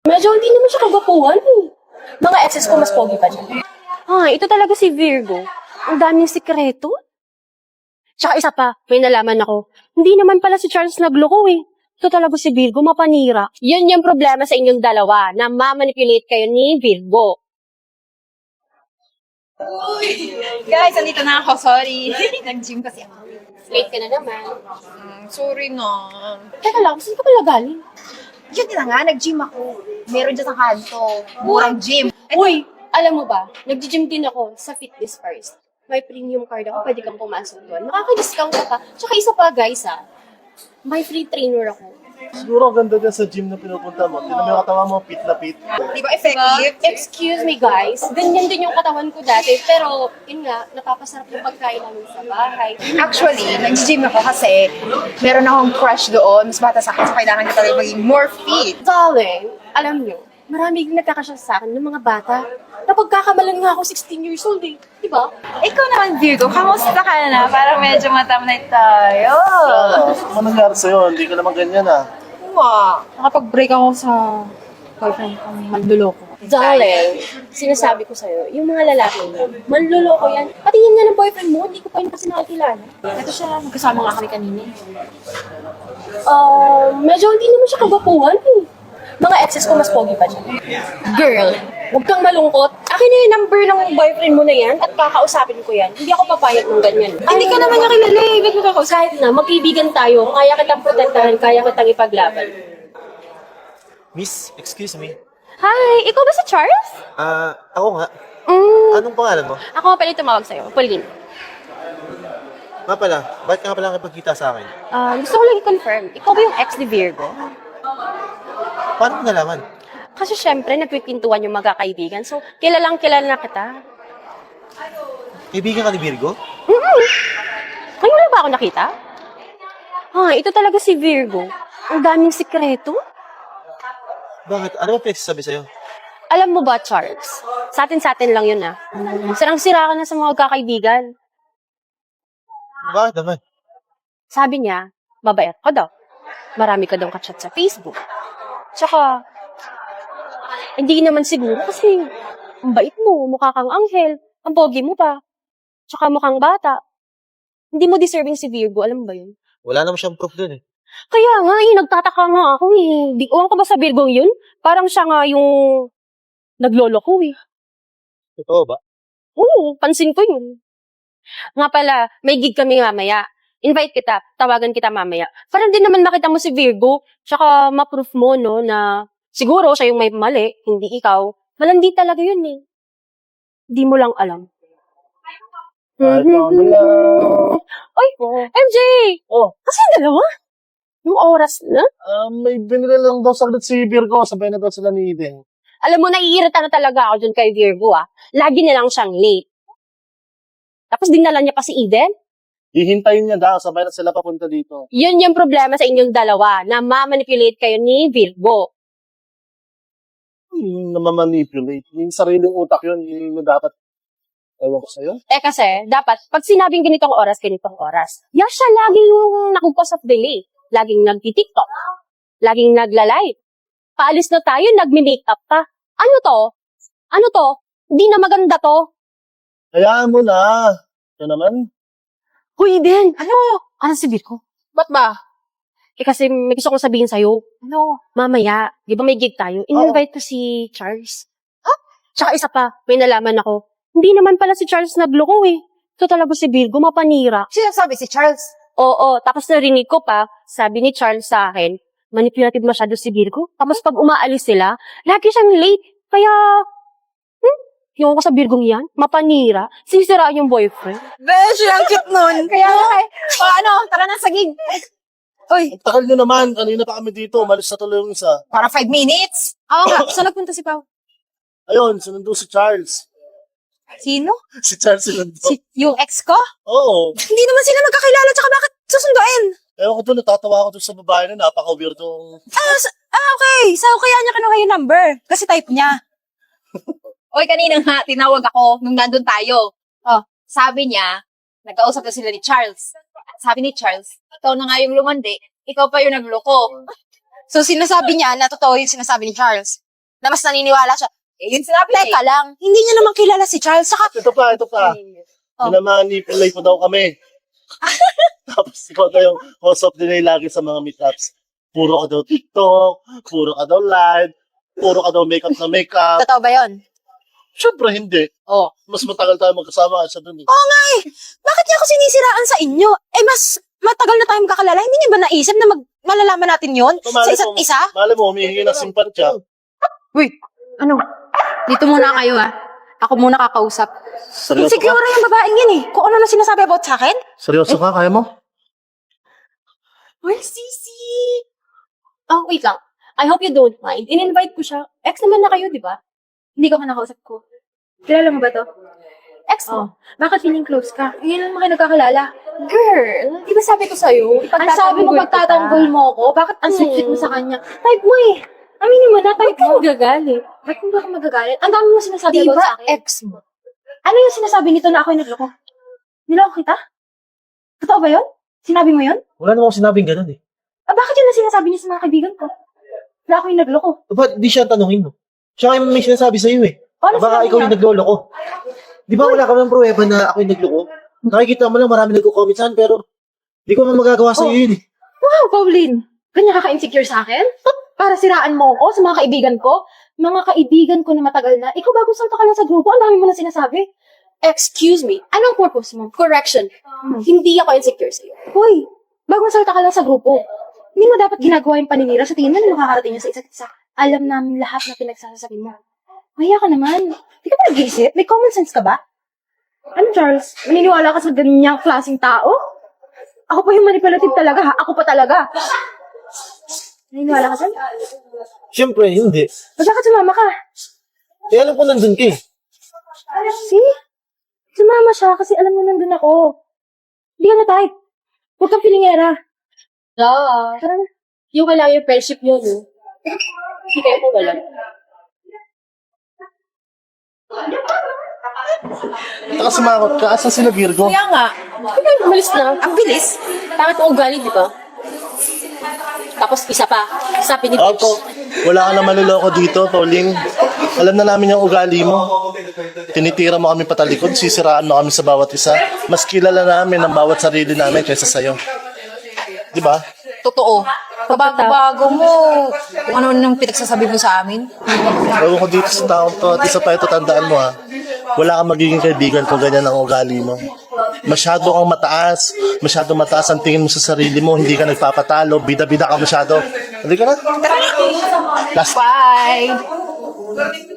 Medyo hindi naman siya kagwapuhan eh. Mga exes ko mas pogi pa dyan. Ito talaga si Virgo. Ang daming sikreto. Tsaka isa pa, may nalaman ako. Hindi naman pala si Charles nagloko eh. Ito talaga si Virgo, mapanira. Yun yung problema sa inyong dalawa, na ma-manipulate kayo ni Virgo. Guys, andito na ako. Sorry. Nag-gym kasi ako. Late ka na naman. Sorry na. Teka lang, saan ka pala galing? Yun na nga, nag-gym ako. Meron dyan sa kanto. Murang gym. Uy, alam mo ba, nag-gym din ako sa Fitness First. May premium card ako, pwede kang pumasok doon. Makaka-discount ka pa. Tsaka isa pa guys may free trainer ako. Siguro ang ganda din sa gym na pinupunta mo. Tignan mo yung katawan mo, fit na fit. Di ba effective? Excuse me guys, ganyan din yung katawan ko dati. Pero, yun nga, napapasarap yung pagkain namin sa bahay. Actually, nag-gym ako kasi meron akong crush doon. Mas bata sa akin, so kailangan ko talaga maging more fit. Darling, alam nyo, maraming nagkakasya sa akin ng mga bata. Napagkakamalan nga ako 16 years old eh. Diba? Ikaw naman, Virgo, kamusta ka na? Parang medyo matamlay tayo. Ano nangyari sa'yo? Hindi ka naman ganyan ah. Nakapag-break ako sa boyfriend ko, manluloko. Darling, sinasabi ko sa'yo, yung mga lalaki mo, manluloko yan. Pati yan nga ng boyfriend mo, hindi ko pa yun kasi nakakilala. Ito siya, magkasama nga kami kanina. Medyo hindi naman siya kagwapuhan eh. Mga exes ko mas pogi pa dyan. Girl, huwag kang malungkot. Akin na yung number ng boyfriend mo na yan at kakausapin ko yan. Hindi ako papayag ng ganyan. Hindi ka naman niya kilala eh. Ba't mo kakausap? Kahit na, magkaibigan tayo, kaya kitang protektahan, kaya kitang ipaglaban. Miss, excuse me. Hi, ikaw ba si Charles? Ako nga. Anong pangalan mo? Ako pala tumawag sa'yo, Pauline. Nga pala, bakit ka nga pala nakipagkita sa akin? Gusto ko lang i-confirm, ikaw ba yung ex ni Virgo? Paano mo nalaman? Kasi syempre, nagpipintuan yung magkakaibigan, so kilalang kilala na kita. Kaibigan ka ni Virgo? Kayo lang ba ako nakita? Ito talaga si Virgo. Ang daming sikreto. Bakit? Ano ba pinagsasabi sa'yo? Alam mo ba, Charles? Sa atin lang yun Sirang-sira ka na sa mga magkakaibigan. Bakit naman? Sabi niya, mabait ka daw. Marami ka daw kachat sa Facebook. Tsaka, hindi naman siguro kasi ang bait mo, mukha kang anghel, ang pogi mo pa. Tsaka mukhang bata. Hindi mo deserving si Virgo, alam mo ba yun? Wala naman siyang proof dun eh. Kaya nga, nagtataka nga ako eh. Di ko ba sa Virgo yun? Parang siya nga yung naglolo ko eh. Totoo ba? Oo, pansin ko yun. Nga pala, may gig kami mamaya. Invite kita, tawagan kita mamaya. Parang din naman makita mo si Virgo, tsaka ma-proof mo, no, na siguro siya yung may mali, hindi ikaw. Malandi talaga yun eh. Hindi mo lang alam. Ay, pamala. Oy, MJ! Oh, Kasi yung dalawa? Yung oras na? may binili lang daw saglit si Virgo. Sabay na daw sila ni Eden. Alam mo, naiirita na talaga ako dun kay Virgo Lagi na lang siyang late. Tapos dinala niya pa si Eden? Hihintayin niya daw. Sabay na sila papunta dito. Yun yung problema sa inyong dalawa, na ma-manipulate kayo ni Virgo. Namamanipulate. Yung sariling utak yun. Yung dapat ewan ko sa'yo. Kasi, dapat, pag sinabing ganitong oras, yan siya lagi yung nakukos of delay. Laging nagti-TikTok. Laging nagla-live. Paalis na tayo, nagmi-makeup pa. Ano to? Hindi na maganda to. Hayaan mo na. Ito naman. Huy, Eden! Ano si Virgo? Ba't ba? Kasi may gusto kong sabihin sa'yo. Ano? Mamaya, di ba may gig tayo? In-invite ko si Charles. Tsaka isa pa, may nalaman ako. Hindi naman pala si Charles nagloko eh. Ito talaga si Virgo, mapanira. Sinasabi si Charles. Oo, tapos narinig ko pa, sabi ni Charles sa akin, manipulative masyado si Virgo. Tapos pag umaalis sila, lagi siyang late. Kaya, yung ko sa Virgong yan, mapanira, sisiraan yung boyfriend. Besh, ang cute nun. Kaya tara na sa gig. Uy, Ang tagal nyo naman. Kanina pa kami dito. Umalis na tuloy yung isa. para 5 minutes. Oo nga, saan nagpunta si Pao? Ayun, sinundo si Charles. Sino? Si Charles sinundo. Yung ex ko? Oo. Hindi naman sila magkakilala, tsaka bakit susunduin? Ewan ko doon, natatawa ako doon sa babae na napaka-weird yung... Okay. So, kaya niya kinuha yung number. Kasi type niya. Oy, kanina nga, tinawag ako nung nandun tayo. Sabi niya, nagkausap na sila ni Charles. Sabi ni Charles, ikaw na nga yung lumandi, ikaw pa yung nagloko. So, sinasabi niya na totoo yung sinasabi ni Charles. na mas naniniwala siya. Eh, yun sinabi niya. Teka lang, hindi niya naman kilala si Charles. Saka, Ito pa. Oh. Minamanipulate mo daw kami. Tapos ikaw daw yung host of the day lagi sa mga meetups. Puro ka daw TikTok, puro ka daw live, puro ka daw makeup na makeup. totoo ba yun? Siyempre hindi. Oh. Mas matagal tayo magkasama sa dun eh. Oo nga eh. Bakit niya ako sinisiraan sa inyo? Eh, mas matagal na tayo magkakalala. Hindi niyo ba naisip na malalaman natin yon sa isa't isa? Malay mo, humihingi ng simpansya. Wait, ano? Dito muna kayo Ako muna kakausap. Seryoso ka? Insecure yung babaeng yan Kung ano na sinasabi about sa akin? Seryoso ka? Kaya mo? Uy, Sisi! Oh, wait lang. I hope you don't mind. In-invite ko siya. Ex naman na kayo, di ba? Hindi ko nakausap ko. Kilala mo ba to? Ex mo. Bakit feeling close ka? Ngayon lang mo kayo nagkakalala. Girl, di ba sabi ko sa'yo? Ang sabi mo pagtatanggol mo ko, bakit ang sweet mo sa kanya? Type mo Aminin mo na, type mo. Gagalit. Bakit hindi ako magagalit? Ang dami mo sinasabi Di about ba sa akin. ex mo? Ano yung sinasabi nito na ako yung nagloko? Niloko kita? Totoo ba yun? Sinabi mo yun? Wala namang sinabing ganun eh. Bakit yun ang sinasabi niya sa mga kaibigan ko? Na ako yung nagloko. Ba't di siya tanungin mo? Siya kayo may sinasabi sa'yo eh. Ano Baka sinabi ikaw niya? yung naglolo ko. Di ba wala ka ng pruweba na ako yung nagloko? Nakikita mo lang marami nagko-comment saan pero di ko man magagawa sa'yo yun eh. Wow, Pauline! Ganyan ka ka-insecure sa akin? Para siraan mo ako sa mga kaibigan ko? Mga kaibigan ko na matagal na. Ikaw bagong salta ka lang sa grupo, ang dami mo na sinasabi. Excuse me. Anong purpose mo? Correction. Hindi ako insecure sa'yo. Hoy, bagong salta ka lang sa grupo. Hindi mo dapat ginagawa yung paninira sa tingin mo na makakarating yun sa isa't isa. Alam namin lahat na pinagsasabi mo. Maya ka naman. Hindi ka ba nag-iisip? May common sense ka ba? Ano, Charles? Maniniwala ka sa ganyang klaseng tao? Ako pa yung manipulative talaga, ha? Ako pa talaga. Naniniwala ka saan? Siyempre, hindi. Bakit sumama ka? Eh, alam ko nandun ka eh. See? Sumama siya kasi alam mo nandun ako. Hindi ka na type. Huwag kang pilingera. Tara na. Yung wala yung friendship yun, no? Hindi kayo po wala. Taka sumakot ka. Asan sila Virgo? Kaya nga. Kaya umalis na. Ang bilis. Bakit ang ugali, di ba? Tapos isa pa. Isa pinipitch. Opo. Wala ka na maluloko dito, Pauline. Alam na namin yung ugali mo. Tinitira mo kami patalikod, sisiraan mo kami sa bawat isa. Mas kilala namin ang bawat sarili namin kaysa sa'yo. Di ba? Totoo. Bago mo, kung ano nang pinagsasabi mo sa amin. Ewan ko dito sa taong to, at isa pa ito, tandaan mo ha. Wala kang magiging kaibigan kung ganyan ang ugali mo. Masyado kang mataas. Masyado mataas ang tingin mo sa sarili mo. Hindi ka nagpapatalo. Bida-bida ka masyado. Hindi ka na. Bye!